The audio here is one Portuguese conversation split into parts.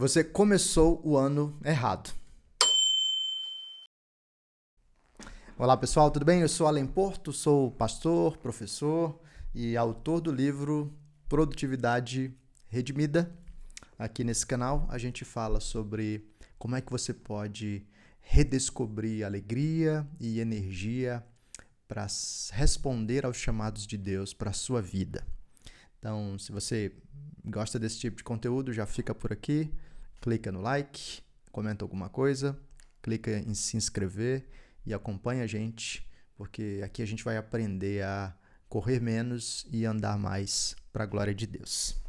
Você começou o ano errado. Olá pessoal, tudo bem? Eu sou Alan Porto, sou pastor, professor e autor do livro Produtividade Redimida. Aqui nesse canal a gente fala sobre como é que você pode redescobrir alegria e energia para responder aos chamados de Deus para a sua vida. Então, se você gosta desse tipo de conteúdo, já fica por aqui, clica no like, comenta alguma coisa, clica em se inscrever e acompanha a gente, porque aqui a gente vai aprender a correr menos e andar mais para a glória de Deus.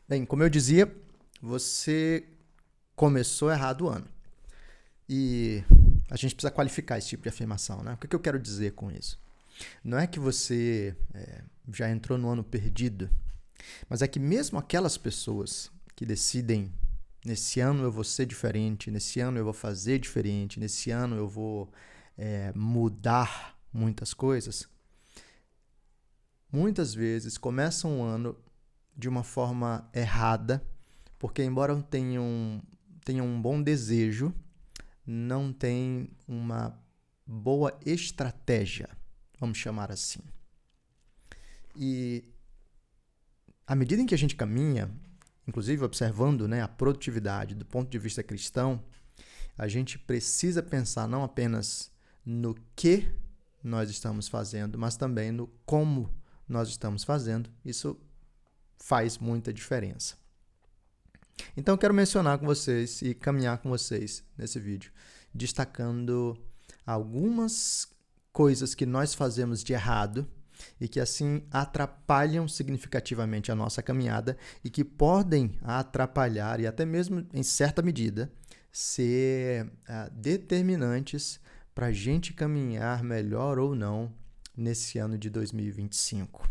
Bem, como eu dizia, você começou errado o ano. E a gente precisa qualificar esse tipo de afirmação, né? O que eu quero dizer com isso? Não é que você já entrou no ano perdido, mas é que mesmo aquelas pessoas que decidem, nesse ano eu vou ser diferente, nesse ano eu vou fazer diferente, nesse ano eu vou mudar muitas coisas, muitas vezes começam o ano de uma forma errada, porque embora tenham um bom desejo, não tem uma boa estratégia, vamos chamar assim. E à medida em que a gente caminha, inclusive observando, a produtividade do ponto de vista cristão, a gente precisa pensar não apenas no que nós estamos fazendo, mas também no como nós estamos fazendo. Isso faz muita diferença. Então eu quero mencionar com vocês e caminhar com vocês nesse vídeo, destacando algumas coisas que nós fazemos de errado e que assim atrapalham significativamente a nossa caminhada e que podem atrapalhar e até mesmo, em certa medida, ser determinantes para a gente caminhar melhor ou não nesse ano de 2025.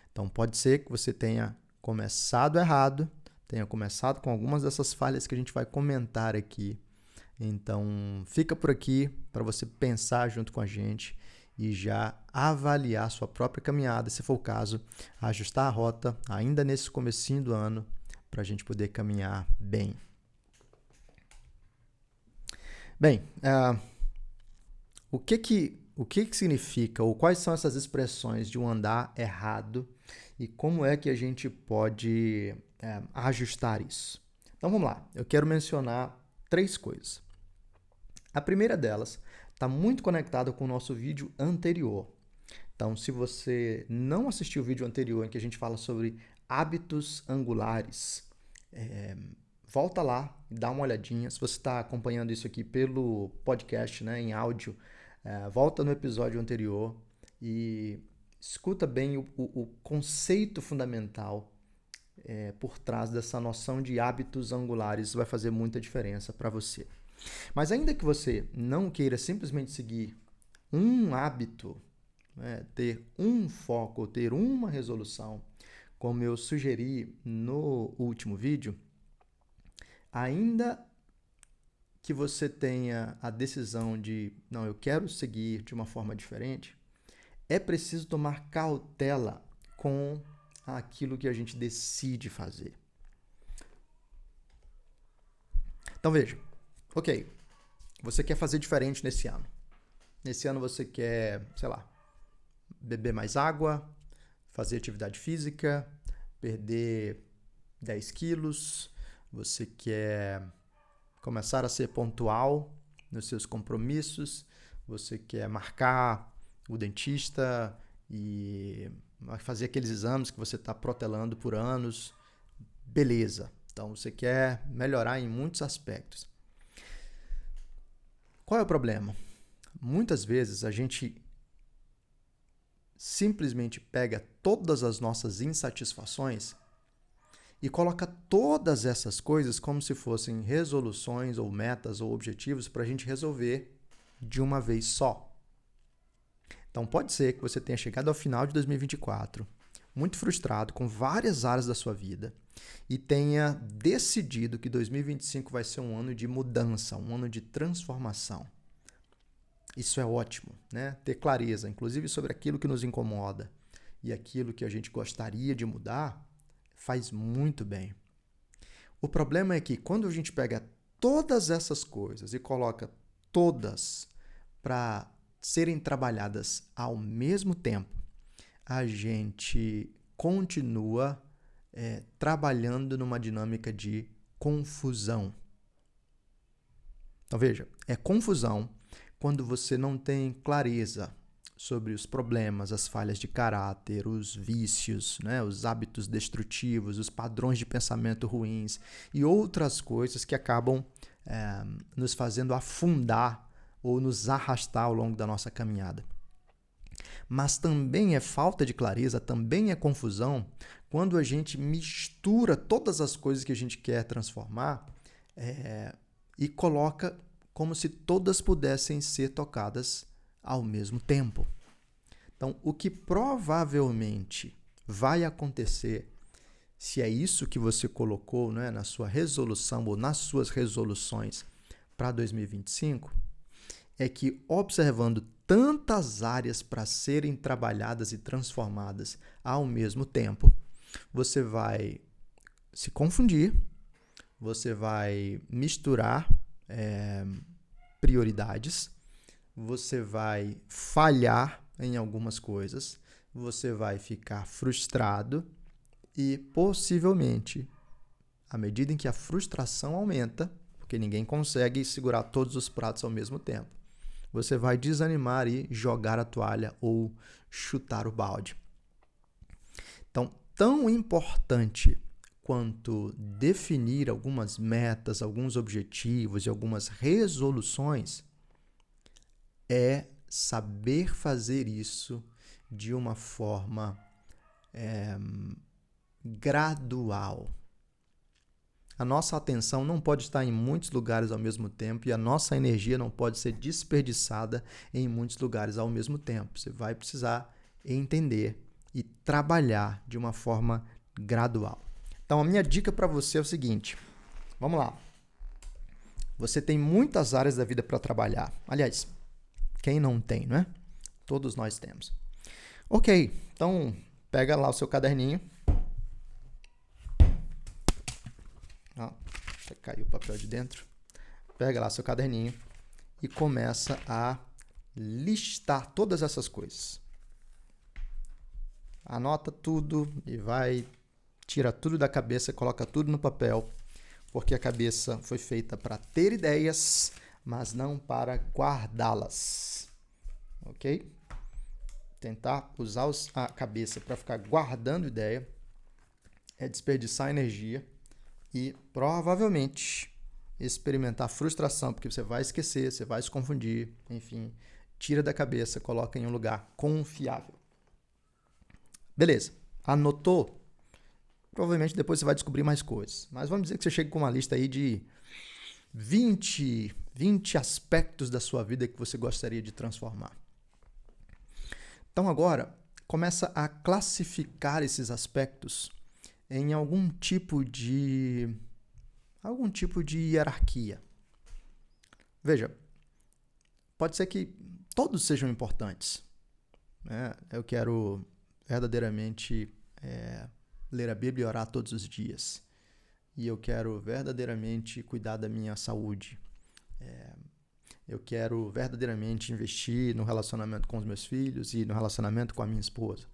Então pode ser que você tenha começado errado, tenha começado com algumas dessas falhas que a gente vai comentar aqui. Então, fica por aqui para você pensar junto com a gente e já avaliar sua própria caminhada, se for o caso, ajustar a rota ainda nesse comecinho do ano para a gente poder caminhar bem. Bem, o que significa ou quais são essas expressões de um andar errado e como é que a gente pode ajustar isso? Então vamos lá, eu quero mencionar 3 coisas. A primeira delas está muito conectada com o nosso vídeo anterior. Então, se você não assistiu o vídeo anterior em que a gente fala sobre hábitos angulares, volta lá, dá uma olhadinha. Se você está acompanhando isso aqui pelo podcast, em áudio, volta no episódio anterior e escuta bem o conceito fundamental por trás dessa noção de hábitos angulares. Isso vai fazer muita diferença para você. Mas ainda que você não queira simplesmente seguir um hábito, ter um foco, ter uma resolução, como eu sugeri no último vídeo, ainda que você tenha a decisão de, não, eu quero seguir de uma forma diferente, é preciso tomar cautela com aquilo que a gente decide fazer. Então veja, ok, você quer fazer diferente nesse ano. Nesse ano você quer, beber mais água, fazer atividade física, perder 10 quilos, você quer começar a ser pontual nos seus compromissos, você quer marcar o dentista e fazer aqueles exames que você está protelando por anos. Beleza. Então você quer melhorar em muitos aspectos. Qual é o problema? Muitas vezes a gente simplesmente pega todas as nossas insatisfações e coloca todas essas coisas como se fossem resoluções ou metas ou objetivos para a gente resolver de uma vez só. Então pode ser que você tenha chegado ao final de 2024 muito frustrado com várias áreas da sua vida e tenha decidido que 2025 vai ser um ano de mudança, um ano de transformação. Isso é ótimo, ter clareza, inclusive sobre aquilo que nos incomoda e aquilo que a gente gostaria de mudar, faz muito bem. O problema é que quando a gente pega todas essas coisas e coloca todas para serem trabalhadas ao mesmo tempo, a gente continua trabalhando numa dinâmica de confusão. Então, veja, é confusão quando você não tem clareza sobre os problemas, as falhas de caráter, os vícios, né, os hábitos destrutivos, os padrões de pensamento ruins e outras coisas que acabam nos fazendo afundar ou nos arrastar ao longo da nossa caminhada. Mas também é falta de clareza, também é confusão quando a gente mistura todas as coisas que a gente quer transformar e coloca como se todas pudessem ser tocadas ao mesmo tempo. Então, o que provavelmente vai acontecer, se é isso que você colocou, né, na sua resolução ou nas suas resoluções para 2025, é que observando tantas áreas para serem trabalhadas e transformadas ao mesmo tempo, você vai se confundir, você vai misturar prioridades, você vai falhar em algumas coisas, você vai ficar frustrado e possivelmente, à medida em que a frustração aumenta, porque ninguém consegue segurar todos os pratos ao mesmo tempo, você vai desanimar e jogar a toalha ou chutar o balde. Então, tão importante quanto definir algumas metas, alguns objetivos e algumas resoluções é saber fazer isso de uma forma gradual. A nossa atenção não pode estar em muitos lugares ao mesmo tempo e a nossa energia não pode ser desperdiçada em muitos lugares ao mesmo tempo. Você vai precisar entender e trabalhar de uma forma gradual. Então, a minha dica para você é o seguinte. Vamos lá. Você tem muitas áreas da vida para trabalhar. Aliás, quem não tem, não é? Todos nós temos. Ok, então pega lá o seu caderninho. Caiu o papel de dentro. Pega lá seu caderninho e começa a listar todas essas coisas. Anota tudo e tira tudo da cabeça, coloca tudo no papel, porque a cabeça foi feita para ter ideias, mas não para guardá-las. Ok? Tentar usar a cabeça para ficar guardando ideia é desperdiçar energia e provavelmente experimentar frustração, porque você vai esquecer, você vai se confundir, enfim, tira da cabeça, coloca em um lugar confiável. Beleza, anotou? Provavelmente depois você vai descobrir mais coisas, mas vamos dizer que você chega com uma lista aí de 20 aspectos da sua vida que você gostaria de transformar. Então agora, começa a classificar esses aspectos em algum tipo de hierarquia. Veja, pode ser que todos sejam importantes, né? Eu quero verdadeiramente ler a Bíblia e orar todos os dias. E eu quero verdadeiramente cuidar da minha saúde. Eu quero verdadeiramente investir no relacionamento com os meus filhos e no relacionamento com a minha esposa.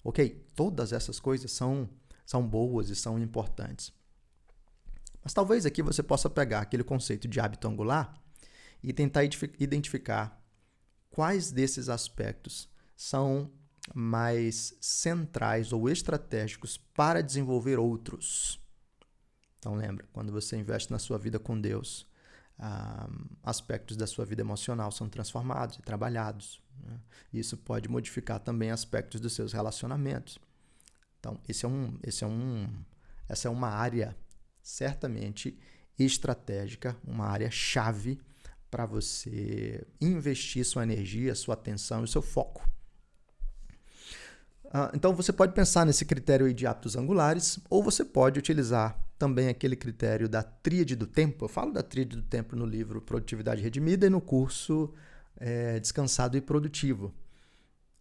Ok, todas essas coisas são boas e são importantes. Mas talvez aqui você possa pegar aquele conceito de hábito angular e tentar identificar quais desses aspectos são mais centrais ou estratégicos para desenvolver outros. Então lembra, quando você investe na sua vida com Deus, aspectos da sua vida emocional são transformados e trabalhados, né? Isso pode modificar também aspectos dos seus relacionamentos. Então, essa é uma área certamente estratégica, uma área chave para você investir sua energia, sua atenção e seu foco. Então, você pode pensar nesse critério de hábitos angulares, ou você pode utilizar também aquele critério da tríade do tempo. Eu falo da tríade do tempo no livro Produtividade Redimida e no curso Descansado e Produtivo,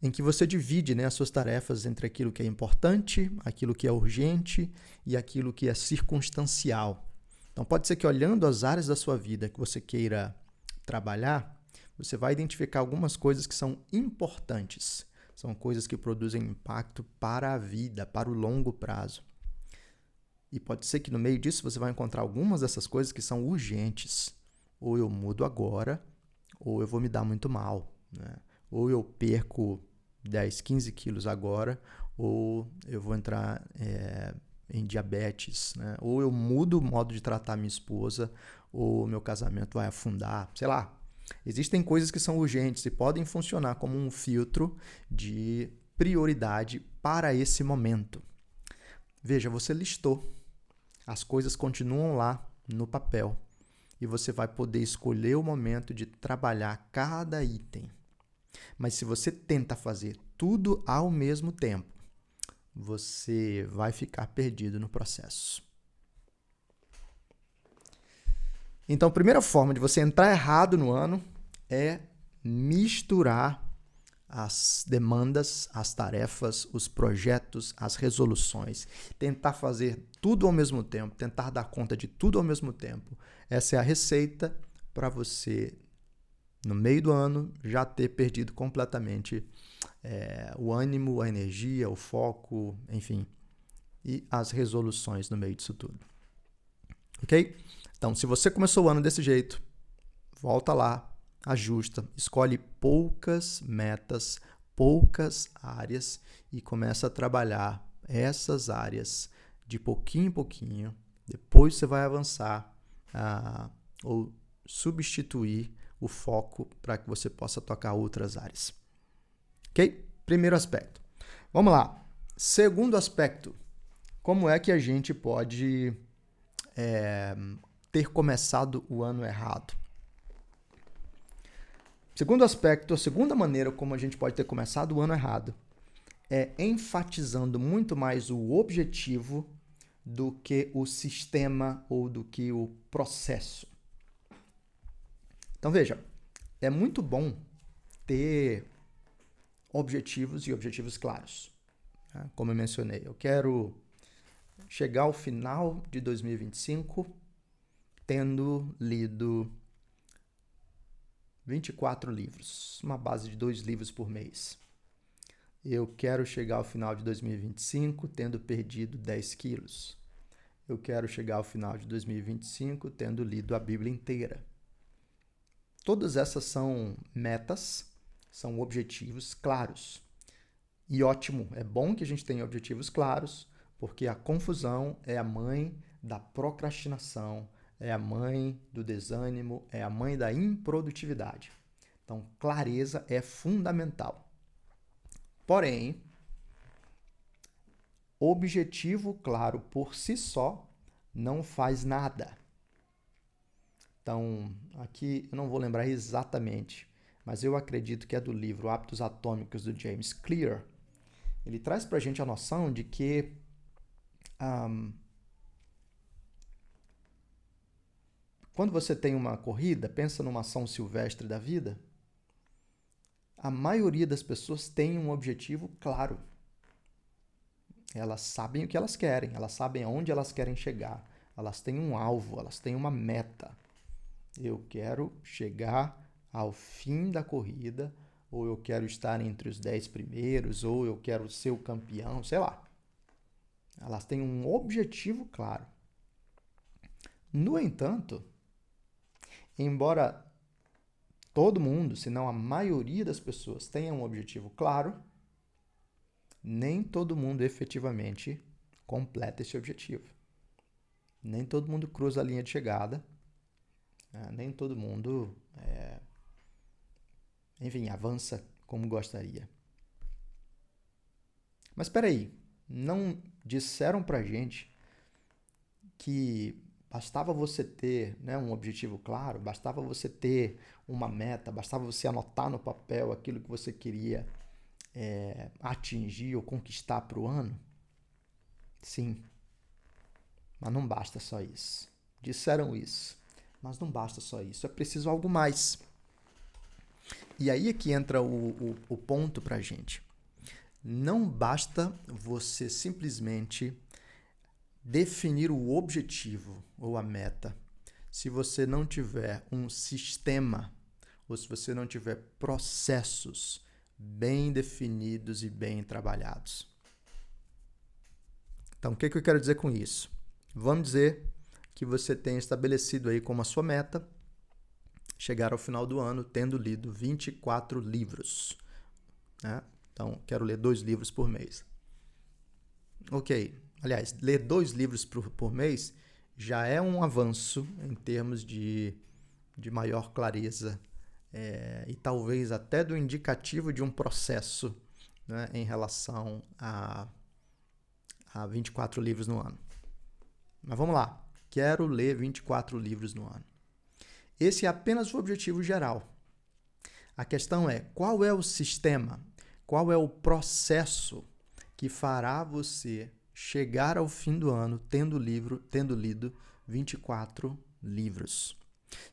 em que você divide, né, as suas tarefas entre aquilo que é importante, aquilo que é urgente e aquilo que é circunstancial. Então, pode ser que olhando as áreas da sua vida que você queira trabalhar, você vai identificar algumas coisas que são importantes. São coisas que produzem impacto para a vida, para o longo prazo. E pode ser que no meio disso você vai encontrar algumas dessas coisas que são urgentes. Ou eu mudo agora, ou eu vou me dar muito mal, né? Ou eu perco 10, 15 quilos agora, ou eu vou entrar em diabetes, né? Ou eu mudo o modo de tratar minha esposa, ou meu casamento vai afundar, sei lá. Existem coisas que são urgentes e podem funcionar como um filtro de prioridade para esse momento. Veja, você listou. As coisas continuam lá no papel e você vai poder escolher o momento de trabalhar cada item. Mas se você tenta fazer tudo ao mesmo tempo, você vai ficar perdido no processo. Então, a primeira forma de você entrar errado no ano é misturar as demandas, as tarefas, os projetos, as resoluções. Tentar fazer tudo ao mesmo tempo, tentar dar conta de tudo ao mesmo tempo. Essa é a receita para você, no meio do ano, já ter perdido completamente o ânimo, a energia, o foco, enfim, e as resoluções no meio disso tudo. Ok? Então, se você começou o ano desse jeito, volta lá, ajusta, escolhe poucas metas, poucas áreas e começa a trabalhar essas áreas de pouquinho em pouquinho. Depois você vai avançar ou substituir o foco para que você possa tocar outras áreas. Ok? Primeiro aspecto. Vamos lá. Segundo aspecto. Como é que a gente pode ter começado o ano errado? Segundo aspecto, a segunda maneira como a gente pode ter começado o ano errado é enfatizando muito mais o objetivo do que o sistema ou do que o processo. Então, veja, é muito bom ter objetivos e objetivos claros. Como eu mencionei, eu quero chegar ao final de 2025 tendo lido 24 livros, uma base de 2 livros por mês. Eu quero chegar ao final de 2025 tendo perdido 10 quilos. Eu quero chegar ao final de 2025 tendo lido a Bíblia inteira. Todas essas são metas, são objetivos claros. E ótimo, é bom que a gente tenha objetivos claros, porque a confusão é a mãe da procrastinação, é a mãe do desânimo, é a mãe da improdutividade. Então, clareza é fundamental. Porém, objetivo claro por si só não faz nada. Então, aqui eu não vou lembrar exatamente, mas eu acredito que é do livro Hábitos Atômicos do James Clear. Ele traz para a gente a noção de que quando você tem uma corrida, pensa numa ação silvestre da vida, a maioria das pessoas tem um objetivo claro. Elas sabem o que elas querem, elas sabem aonde elas querem chegar, elas têm um alvo, elas têm uma meta. Eu quero chegar ao fim da corrida, ou eu quero estar entre os 10 primeiros, ou eu quero ser o campeão, sei lá. Elas têm um objetivo claro. No entanto, embora todo mundo, se não a maioria das pessoas, tenha um objetivo claro, nem todo mundo efetivamente completa esse objetivo. Nem todo mundo cruza a linha de chegada, nem todo mundo, avança como gostaria. Mas espera aí, não disseram pra gente que bastava você ter um objetivo claro, bastava você ter uma meta, bastava você anotar no papel aquilo que você queria atingir ou conquistar para o ano? Sim, mas não basta só isso. Disseram isso, mas não basta só isso, é preciso algo mais. E aí é que entra o ponto para a gente. Não basta você simplesmente definir o objetivo ou a meta, se você não tiver um sistema, ou se você não tiver processos bem definidos e bem trabalhados. Então, o que eu quero dizer com isso? Vamos dizer que você tenha estabelecido aí como a sua meta chegar ao final do ano tendo lido 24 livros. Né? Então, quero ler 2 livros por mês. Ok. Aliás, ler 2 livros por mês já é um avanço em termos de maior clareza e talvez até do indicativo de um processo, né, em relação a 24 livros no ano. Mas vamos lá. Quero ler 24 livros no ano. Esse é apenas o objetivo geral. A questão é, qual é o sistema, qual é o processo que fará você chegar ao fim do ano tendo lido 24 livros.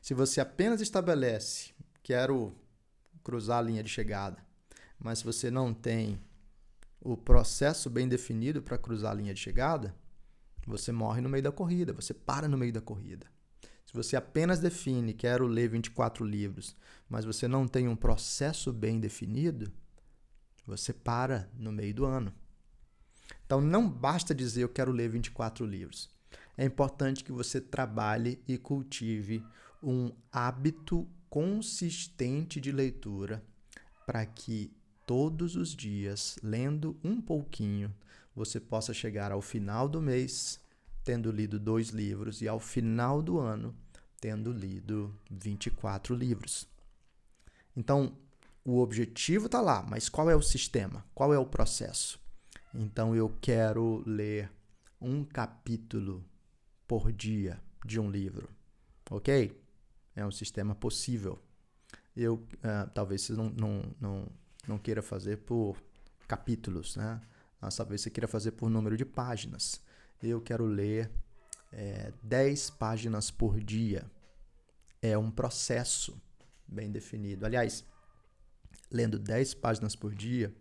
Se você apenas estabelece, quero cruzar a linha de chegada, mas se você não tem o processo bem definido para cruzar a linha de chegada, você morre no meio da corrida, você para no meio da corrida. Se você apenas define, quero ler 24 livros, mas você não tem um processo bem definido, você para no meio do ano. Então, não basta dizer eu quero ler 24 livros. É importante que você trabalhe e cultive um hábito consistente de leitura para que todos os dias, lendo um pouquinho, você possa chegar ao final do mês tendo lido 2 livros e ao final do ano tendo lido 24 livros. Então, o objetivo está lá, mas qual é o sistema? Qual é o processo? Então, eu quero ler um capítulo por dia de um livro, ok? É um sistema possível. Talvez você não queira fazer por capítulos, né? Mas talvez você queira fazer por número de páginas. Eu quero ler 10 páginas por dia. É um processo bem definido. Aliás, lendo 10 páginas por dia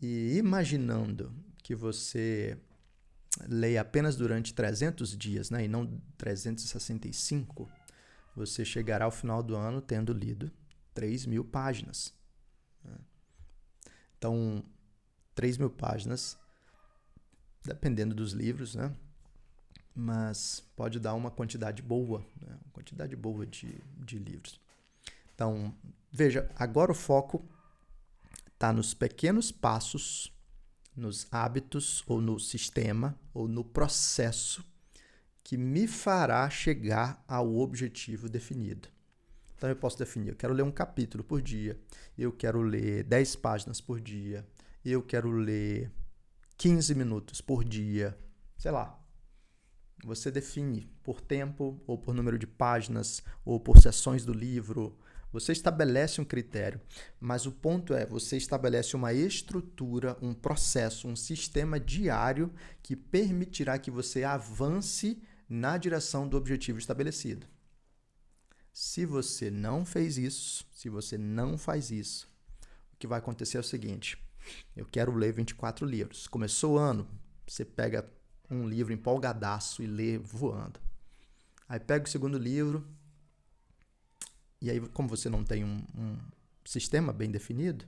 e imaginando que você leia apenas durante 300 dias, né, e não 365, você chegará ao final do ano tendo lido 3.000 páginas. Então, 3.000 páginas, dependendo dos livros, né? Mas pode dar uma quantidade boa, né? Uma quantidade boa de livros. Então, veja, agora o foco está nos pequenos passos, nos hábitos, ou no sistema, ou no processo que me fará chegar ao objetivo definido. Então, eu posso definir, eu quero ler um capítulo por dia, eu quero ler 10 páginas por dia, eu quero ler 15 minutos por dia, sei lá. Você define por tempo, ou por número de páginas, ou por seções do livro. Você estabelece um critério, mas o ponto é, você estabelece uma estrutura, um processo, um sistema diário que permitirá que você avance na direção do objetivo estabelecido. Se você não fez isso, se você não faz isso, o que vai acontecer é o seguinte: eu quero ler 24 livros. Começou o ano, você pega um livro empolgadaço e lê voando. Aí pega o segundo livro, e aí, como você não tem um sistema bem definido,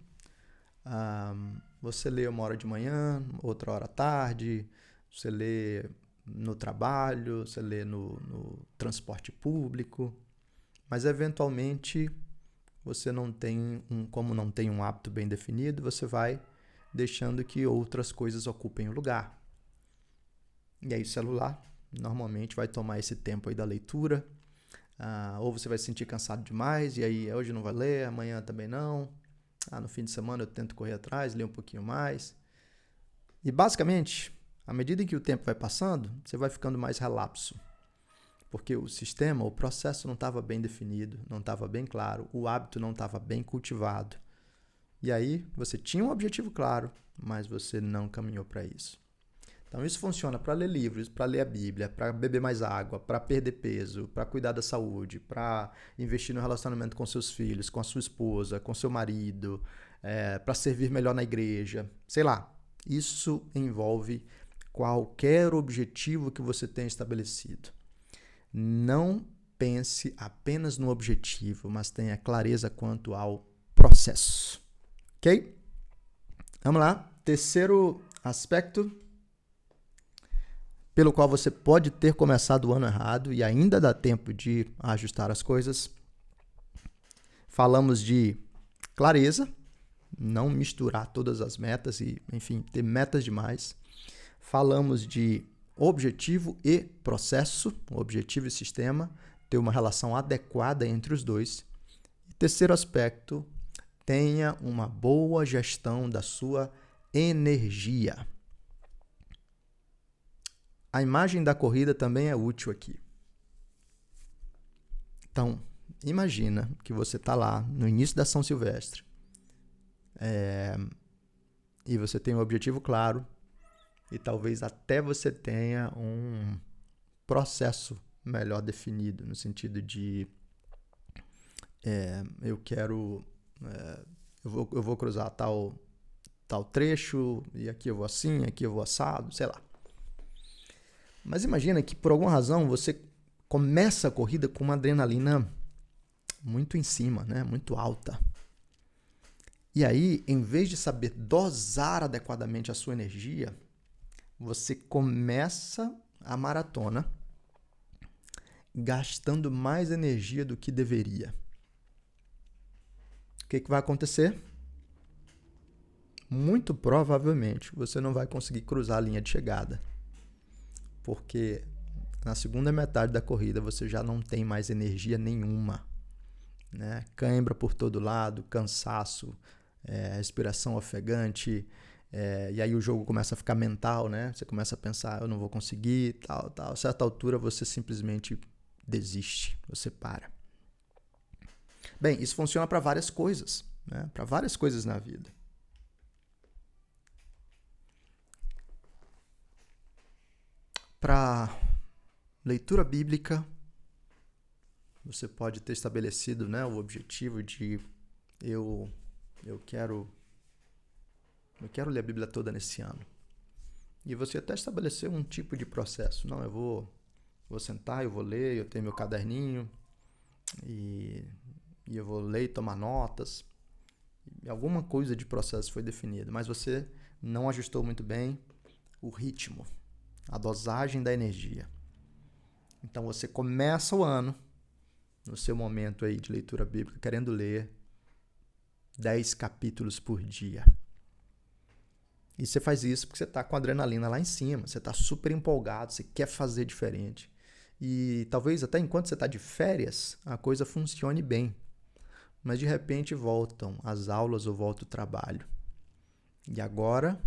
você lê 1 hora de manhã, outra hora à tarde, você lê no trabalho, você lê no transporte público, mas eventualmente você não tem como não tem um hábito bem definido, você vai deixando que outras coisas ocupem o lugar. E aí o celular normalmente vai tomar esse tempo aí da leitura, ou você vai se sentir cansado demais, e aí hoje não vai ler, amanhã também não. No fim de semana eu tento correr atrás, ler um pouquinho mais. E basicamente, à medida em que o tempo vai passando, você vai ficando mais relapso. Porque o sistema, o processo não estava bem definido, não estava bem claro, o hábito não estava bem cultivado. E aí você tinha um objetivo claro, mas você não caminhou para isso. Então isso funciona para ler livros, para ler a Bíblia, para beber mais água, para perder peso, para cuidar da saúde, para investir no relacionamento com seus filhos, com a sua esposa, com seu marido, para servir melhor na igreja, sei lá. Isso envolve qualquer objetivo que você tenha estabelecido. Não pense apenas no objetivo, mas tenha clareza quanto ao processo. Ok? Vamos lá. Terceiro aspecto pelo qual você pode ter começado o ano errado e ainda dá tempo de ajustar as coisas. Falamos de clareza, não misturar todas as metas e, enfim, ter metas demais. Falamos de objetivo e processo, objetivo e sistema, ter uma relação adequada entre os dois. E terceiro aspecto, tenha uma boa gestão da sua energia. A imagem da corrida também é útil aqui. Então, imagina que você está lá no início da São Silvestre e você tem um objetivo claro e talvez até você tenha um processo melhor definido, no sentido de eu vou cruzar tal trecho e aqui eu vou assim, aqui eu vou assado, sei lá. Mas imagina que por alguma razão você começa a corrida com uma adrenalina muito em cima, né? Muito alta. E aí, em vez de saber dosar adequadamente a sua energia, você começa a maratona gastando mais energia do que deveria. O que vai acontecer? Muito provavelmente você não vai conseguir cruzar a linha de chegada. Porque na segunda metade da corrida você já não tem mais energia nenhuma, né? Cãibra por todo lado, cansaço, respiração ofegante, e aí o jogo começa a ficar mental, né? Você começa a pensar, eu não vou conseguir, tal. A certa altura você simplesmente desiste, você para. Bem, isso funciona para várias coisas, né? Para várias coisas na vida. Para leitura bíblica, você pode ter estabelecido, né, o objetivo de eu quero ler a Bíblia toda nesse ano. E você até estabeleceu um tipo de processo. Não, eu vou sentar, eu vou ler, eu tenho meu caderninho e eu vou ler e tomar notas. E alguma coisa de processo foi definida, mas você não ajustou muito bem o ritmo, a dosagem da energia. Então você começa o ano, no seu momento aí de leitura bíblica, querendo ler 10 capítulos por dia. E você faz isso porque você está com a adrenalina lá em cima, você está super empolgado, você quer fazer diferente. E talvez até enquanto você está de férias, a coisa funcione bem. Mas de repente voltam as aulas ou volta o trabalho. E agora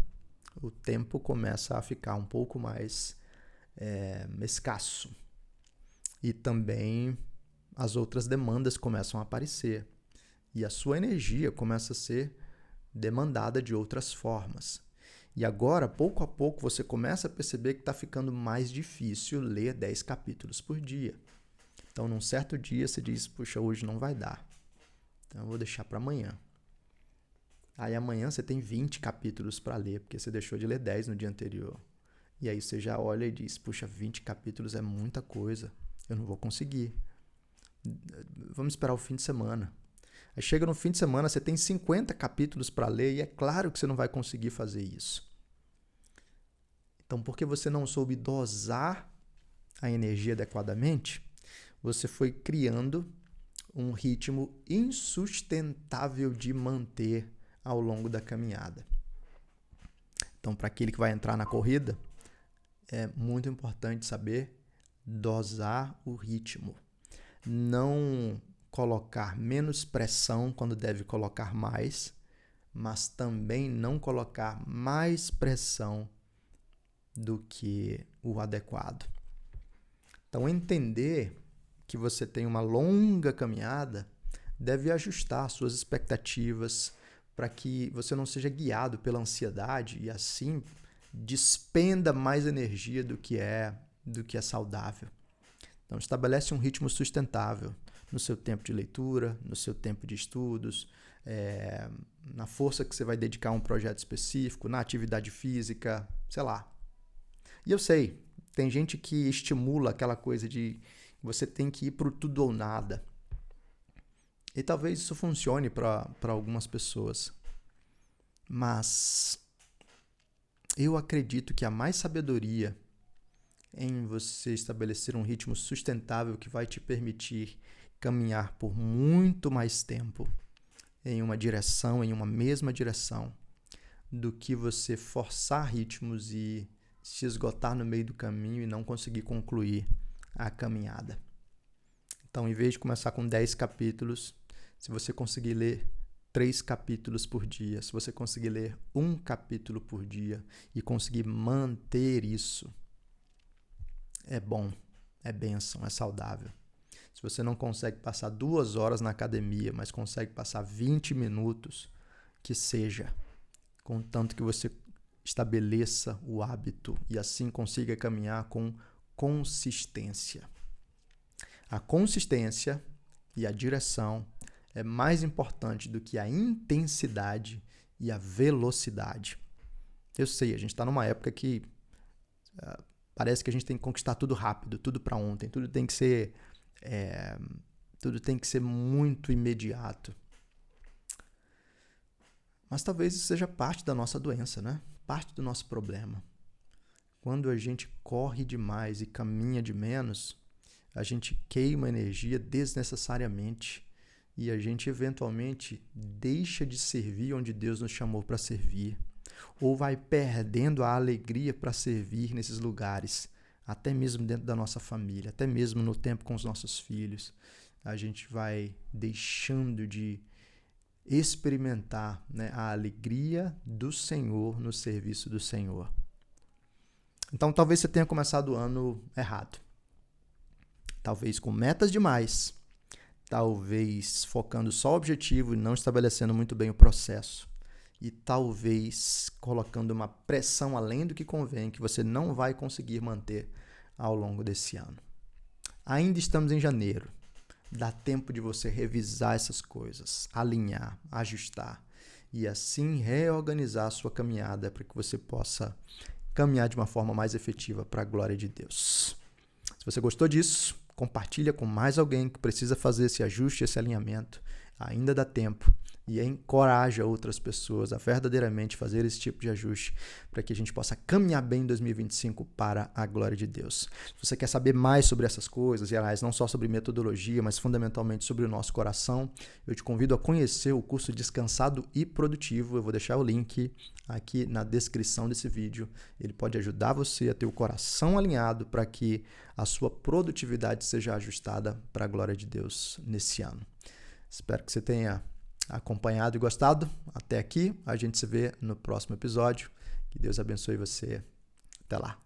o tempo começa a ficar um pouco mais escasso. E também as outras demandas começam a aparecer. E a sua energia começa a ser demandada de outras formas. E agora, pouco a pouco, você começa a perceber que está ficando mais difícil ler 10 capítulos por dia. Então, num certo dia, você diz, puxa, hoje não vai dar. Então, eu vou deixar para amanhã. Aí, amanhã, você tem 20 capítulos para ler, porque você deixou de ler 10 no dia anterior. E aí, você já olha e diz, puxa, 20 capítulos é muita coisa. Eu não vou conseguir. Vamos esperar o fim de semana. Aí chega no fim de semana, você tem 50 capítulos para ler e é claro que você não vai conseguir fazer isso. Então, porque você não soube dosar a energia adequadamente, você foi criando um ritmo insustentável de manter ao longo da caminhada. Então, para aquele que vai entrar na corrida, é muito importante saber dosar o ritmo. Não colocar menos pressão quando deve colocar mais, mas também não colocar mais pressão do que o adequado. Então, entender que você tem uma longa caminhada deve ajustar suas expectativas para que você não seja guiado pela ansiedade e assim despenda mais energia do que é saudável. Então, estabelece um ritmo sustentável no seu tempo de leitura, no seu tempo de estudos, na força que você vai dedicar a um projeto específico, na atividade física, sei lá. E eu sei, tem gente que estimula aquela coisa de você tem que ir pro tudo ou nada. E talvez isso funcione para algumas pessoas. Mas eu acredito que há mais sabedoria em você estabelecer um ritmo sustentável que vai te permitir caminhar por muito mais tempo em uma direção, em uma mesma direção, do que você forçar ritmos e se esgotar no meio do caminho e não conseguir concluir a caminhada. Então, em vez de começar com 10 capítulos, se você conseguir ler 3 capítulos por dia, se você conseguir ler 1 capítulo por dia e conseguir manter isso, é bom, é bênção, é saudável. Se você não consegue passar 2 horas na academia, mas consegue passar 20 minutos, que seja, contanto que você estabeleça o hábito e assim consiga caminhar com consistência. A consistência e a direção é mais importante do que a intensidade e a velocidade. Eu sei, a gente está numa época que parece que a gente tem que conquistar tudo rápido, tudo para ontem, tudo tem que ser muito imediato. Mas talvez isso seja parte da nossa doença, né? Parte do nosso problema. Quando a gente corre demais e caminha de menos, a gente queima energia desnecessariamente e a gente eventualmente deixa de servir onde Deus nos chamou para servir, ou vai perdendo a alegria para servir nesses lugares, até mesmo dentro da nossa família, até mesmo no tempo com os nossos filhos. A gente vai deixando de experimentar, né, a alegria do Senhor no serviço do Senhor. Então, talvez você tenha começado o ano errado. Talvez com metas demais. Talvez focando só o objetivo e não estabelecendo muito bem o processo. E talvez colocando uma pressão além do que convém, que você não vai conseguir manter ao longo desse ano. Ainda estamos em janeiro. Dá tempo de você revisar essas coisas, alinhar, ajustar e assim reorganizar a sua caminhada para que você possa caminhar de uma forma mais efetiva para a glória de Deus. Se você gostou disso, compartilha com mais alguém que precisa fazer esse ajuste, esse alinhamento. Ainda dá tempo. E encoraja outras pessoas a verdadeiramente fazer esse tipo de ajuste para que a gente possa caminhar bem em 2025 para a glória de Deus. Se você quer saber mais sobre essas coisas, e aliás, não só sobre metodologia, mas fundamentalmente sobre o nosso coração, eu te convido a conhecer o curso Descansado e Produtivo. Eu vou deixar o link aqui na descrição desse vídeo. Ele pode ajudar você a ter o coração alinhado para que a sua produtividade seja ajustada para a glória de Deus nesse ano. Espero que você tenha acompanhado e gostado. Até aqui, a gente se vê no próximo episódio. Que Deus abençoe você. Até lá.